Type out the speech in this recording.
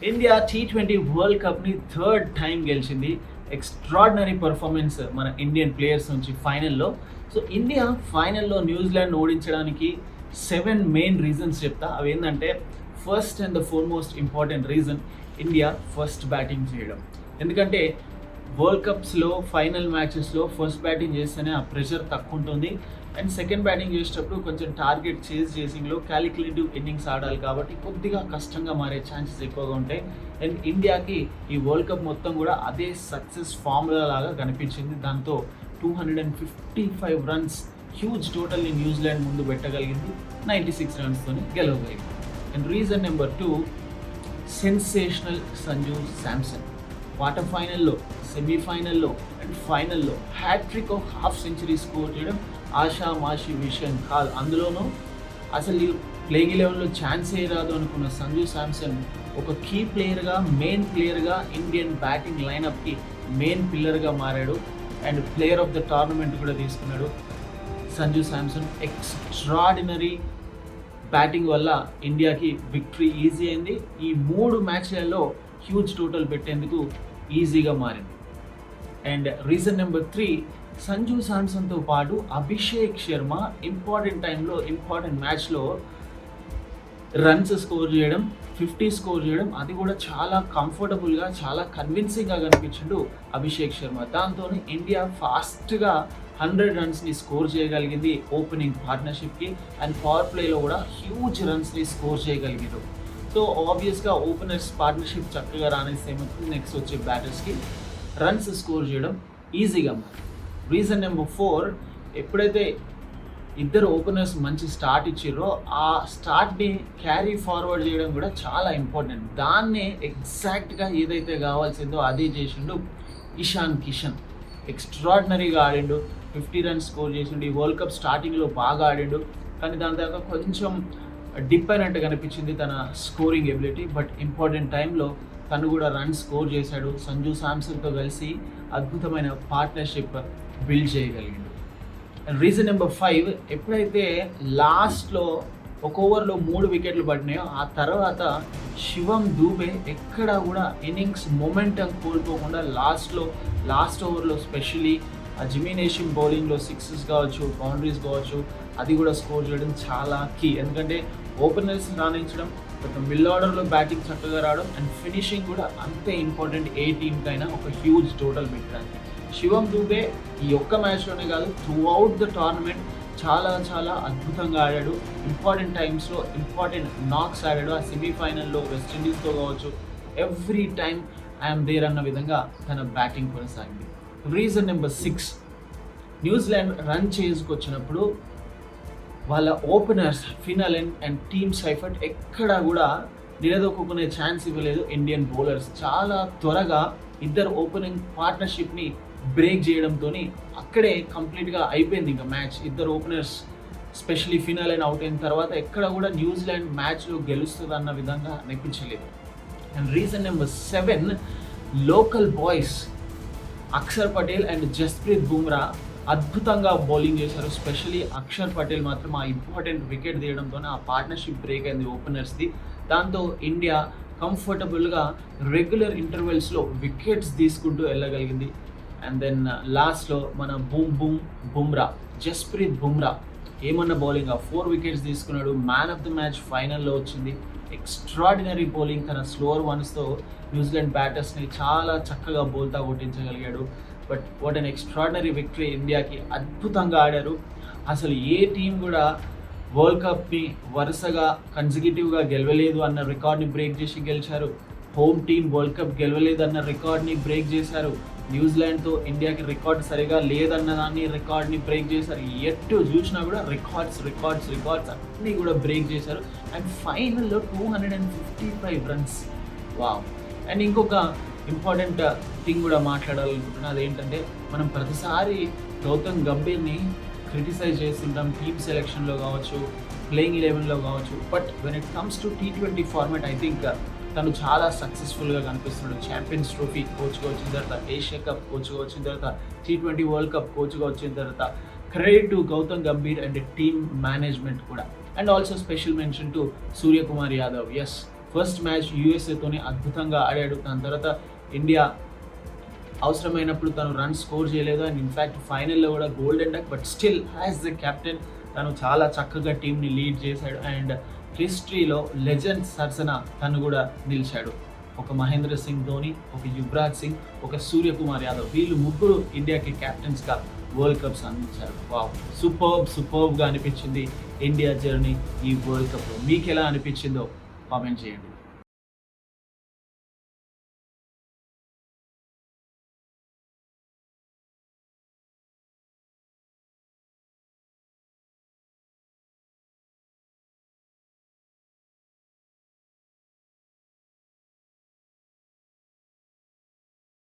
India T20 world కప్ని third time గెలిచింది. Extraordinary performance మన ఇండియన్ ప్లేయర్స్ నుంచి ఫైనల్లో. సో ఇండియా ఫైనల్లో న్యూజిలాండ్ ఓడించడానికి 7 మెయిన్ రీజన్స్ చెప్తా. అవి ఏంటంటే, first and the foremost important reason India first batting చేయడం. ఎందుకంటే వరల్డ్ కప్స్లో ఫైనల్ మ్యాచెస్లో ఫస్ట్ బ్యాటింగ్ చేస్తేనే ఆ ప్రెషర్ తక్కువ ఉంటుంది. అండ్ సెకండ్ బ్యాటింగ్ చేసేటప్పుడు కొంచెం టార్గెట్ చేసింగ్లో క్యాలిక్యులేటివ్ ఇన్నింగ్స్ ఆడాలి కాబట్టి కొద్దిగా కష్టంగా మారే ఛాన్సెస్ ఎక్కువగా ఉంటాయి. అండ్ ఇండియాకి ఈ వరల్డ్ కప్ మొత్తం కూడా అదే సక్సెస్ ఫార్ములా లాగా కనిపించింది. దాంతో 255 రన్స్ హ్యూజ్ టోటల్ని న్యూజిలాండ్ ముందు పెట్టగలిగింది. 96 రన్స్తో గెలవగలిగింది. And reason number 2, sensational Sanju Samson. Quarter ఫైనల్లో, సెమీఫైనల్లో అండ్ ఫైనల్లో hattrick of half century score చేయడం ఆషామాషి విషయం కాదు. అందులోనూ అసలు ప్లేయింగ్ 11లో ఛాన్సే రాదు అనుకున్న సంజు శాంసన్ ఒక కీ ప్లేయర్గా, మెయిన్ ప్లేయర్గా ఇండియన్ బ్యాటింగ్ లైనప్కి మెయిన్ పిల్లర్గా మారాడు. And player of the tournament కూడా తీసుకున్నాడు. సంజు శాంసన్ ఎక్స్ట్రాడినరీ బ్యాటింగ్ వల్ల ఇండియాకి విక్టరీ ఈజీ అయింది. ఈ 3 మ్యాచ్లలో హ్యూజ్ టోటల్ పెట్టేందుకు ఈజీగా మారింది. అండ్ రీజన్ నెంబర్ 3, సంజు శాంసన్తో పాటు అభిషేక్ శర్మ ఇంపార్టెంట్ టైంలో, ఇంపార్టెంట్ మ్యాచ్లో రన్స్ స్కోర్ చేయడం, 50 స్కోర్ చేయడం, అది కూడా చాలా కంఫర్టబుల్గా, చాలా కన్విన్సింగ్గా కనిపించిండు అభిషేక్ శర్మ. దాంతో ఇండియా ఫాస్ట్గా 100 రన్స్ని స్కోర్ చేయగలిగింది ఓపెనింగ్ పార్ట్నర్షిప్కి. అండ్ పవర్ ప్లేలో కూడా హ్యూజ్ రన్స్ని స్కోర్ చేయగలిగారు. సో ఆబ్వియస్గా ఓపెనర్స్ పార్ట్నర్షిప్ చక్కగా రానిస్తే నెక్స్ట్ వచ్చే బ్యాటర్స్కి రన్స్ స్కోర్ చేయడం ఈజీగా మారింది. రీజన్ నెంబర్ 4, ఎప్పుడైతే ఇద్దరు ఓపెనర్స్ మంచి స్టార్ట్ ఇచ్చారో ఆ స్టార్ట్ని క్యారీ ఫార్వర్డ్ చేయడం కూడా చాలా ఇంపార్టెంట్. దాన్నే ఎగ్జాక్ట్గా ఏదైతే కావాల్సిందో అదే చేసిండు ఇషాన్ కిషన్. ఎక్స్ట్రాడినరీగా ఆడిండు, 50 రన్స్ స్కోర్ చేసిండు. ఈ వరల్డ్ కప్ స్టార్టింగ్లో బాగా ఆడిండు, కానీ దాని తర్వాత కొంచెం డిప్ అయినట్టు కనిపించింది తన స్కోరింగ్ ఎబిలిటీ. బట్ ఇంపార్టెంట్ టైంలో తను కూడా రన్ స్కోర్ చేశాడు. సంజు శాంసన్తో కలిసి అద్భుతమైన పార్ట్నర్షిప్ బిల్డ్ చేయగలిగాడు. అండ్ రీజన్ నెంబర్ 5, ఎప్పుడైతే లాస్ట్లో ఒక ఓవర్లో 3 వికెట్లు పడినాయో ఆ తర్వాత శివం దూబే ఎక్కడా కూడా ఇన్నింగ్స్ మొమెంటం కోల్పోకుండా లాస్ట్ ఓవర్లో స్పెషలీ ఆ జిమినేషియం బౌలింగ్లో 6s కావచ్చు, బౌండరీస్ కావచ్చు, అది కూడా స్కోర్ చేయడం చాలా కీ. ఎందుకంటే ఓపెనర్స్ రాణించడం, మిడిల్ ఆర్డర్లో బ్యాటింగ్ చక్కగా రావడం అండ్ ఫినిషింగ్ కూడా అంతే ఇంపార్టెంట్ ఏ టీమ్కైనా ఒక హ్యూజ్ టోటల్ పెట్టడానికి. శివం దూబే ఈ ఒక్క మ్యాచ్లోనే కాదు, త్రూ అవుట్ ద టోర్నమెంట్ చాలా చాలా అద్భుతంగా ఆడాడు. ఇంపార్టెంట్ టైమ్స్లో ఇంపార్టెంట్ నాక్స్ ఆడాడు. ఆ సెమీఫైనల్లో వెస్టిండీస్తో కావచ్చు, ఎవ్రీ టైమ్ ఐఎమ్ దేర్ అన్న విధంగా తన బ్యాటింగ్ కొనసాగింది. రీజన్ నెంబర్ 6, న్యూజిలాండ్ రన్ చేసుకొచ్చినప్పుడు వాళ్ళ ఓపెనర్స్ ఫినలెన్ అండ్ టీమ్ సైఫర్ట్ ఎక్కడా కూడా నిలదొక్కునే ఛాన్స్ ఇవ్వలేదు ఇండియన్ బౌలర్స్. చాలా త్వరగా ఇద్దరు ఓపెనింగ్ పార్ట్నర్షిప్ని బ్రేక్ చేయడంతో అక్కడే కంప్లీట్గా అయిపోయింది ఇంకా మ్యాచ్. ఇద్దరు ఓపెనర్స్ స్పెషలీ ఫినలెన్ అవుట్ అయిన తర్వాత ఎక్కడ కూడా న్యూజిలాండ్ మ్యాచ్లో గెలుస్తుంది అన్న విధంగా అనిపించలేదు. And reason number 7, local boys Akshar Patel and Jasprit Bumrah అద్భుతంగా బౌలింగ్ చేశారు. స్పెషలీ అక్షర్ పటేల్ మాత్రం ఆ ఇంపార్టెంట్ వికెట్ తీయడంతో ఆ పార్ట్నర్షిప్ బ్రేక్ అయింది ఓపెనర్స్ది. దాంతో ఇండియా కంఫర్టబుల్గా రెగ్యులర్ ఇంటర్వెల్స్లో వికెట్స్ తీసుకుంటూ వెళ్ళగలిగింది. అండ్ దెన్ లాస్ట్లో మన బుమ్రా, జస్ప్రీత్ బుమ్రా ఏమన్నా బౌలింగ్, 4 వికెట్స్ తీసుకున్నాడు. మ్యాన్ ఆఫ్ ద మ్యాచ్ ఫైనల్లో వచ్చింది. ఎక్స్ట్రాడినరీ బౌలింగ్, తన స్లోవర్ వన్స్తో న్యూజిలాండ్ బ్యాటర్స్ని చాలా చక్కగా బౌల్తా కొట్టించగలిగాడు. But what an extraordinary victory. ఇండియాకి అద్భుతంగా ఆడారు. అసలు ఏ టీం కూడా వరల్డ్ కప్ని వరుసగా కన్సిక్యూటివ్గా గెలవలేదు అన్న రికార్డ్ని బ్రేక్ చేసి గెలిచారు. హోమ్ టీం వరల్డ్ కప్ గెలవలేదు అన్న రికార్డ్ని బ్రేక్ చేశారు. న్యూజిలాండ్తో ఇండియాకి రికార్డ్ సరిగా లేదన్న దాన్ని రికార్డ్ని బ్రేక్ చేశారు. ఎటు చూసినా కూడా రికార్డ్స్ అన్నీ కూడా బ్రేక్ చేశారు. అండ్ ఫైనల్లో 255 రన్స్. వావ్. అండ్ ఇంకొక ఇంపార్టెంట్ థింగ్ కూడా మాట్లాడాలనుకుంటున్నా, అదేంటంటే మనం ప్రతిసారి గౌతమ్ గంభీర్ని క్రిటిసైజ్ చేస్తుంటాం టీమ్ సెలెక్షన్లో కావచ్చు, ప్లేయింగ్ 11లో కావచ్చు. But when it comes to T20 format I think తను చాలా సక్సెస్ఫుల్గా కనిపిస్తున్నాడు. ఛాంపియన్స్ ట్రోఫీ కోచ్గా వచ్చిన తర్వాత, ఏషియా కప్ కోచ్గా వచ్చిన తర్వాత, T20 వరల్డ్ కప్ కోచ్గా వచ్చిన తర్వాత credit to Gautam Gambhir and team management కూడా. And also special mention to Suryakumar Yadav. Yes, first match యూఎస్ఏతోని అద్భుతంగా ఆడాడు. దాని తర్వాత ఇండియా అవసరమైనప్పుడు తను రన్ స్కోర్ చేయలేదు. అండ్ ఇన్ఫ్యాక్ట్ ఫైనల్లో కూడా golden duck, but still as the captain తను చాలా చక్కగా టీంని లీడ్ చేశాడు. అండ్ హిస్టరీలో లెజెండ్ సరసన తను కూడా నిలిచాడు. ఒక మహేంద్ర సింగ్ ధోని, ఒక యువరాజ్ సింగ్, ఒక సూర్యకుమార్ యాదవ్, వీళ్ళు ముగ్గురు ఇండియాకి కెప్టెన్స్గా వరల్డ్ కప్స్ అందించారు. వావ్, సూపర్బ్గా అనిపించింది ఇండియా జర్నీ ఈ వరల్డ్ కప్లో. మీకు ఎలా అనిపించిందో కామెంట్ చేయండి.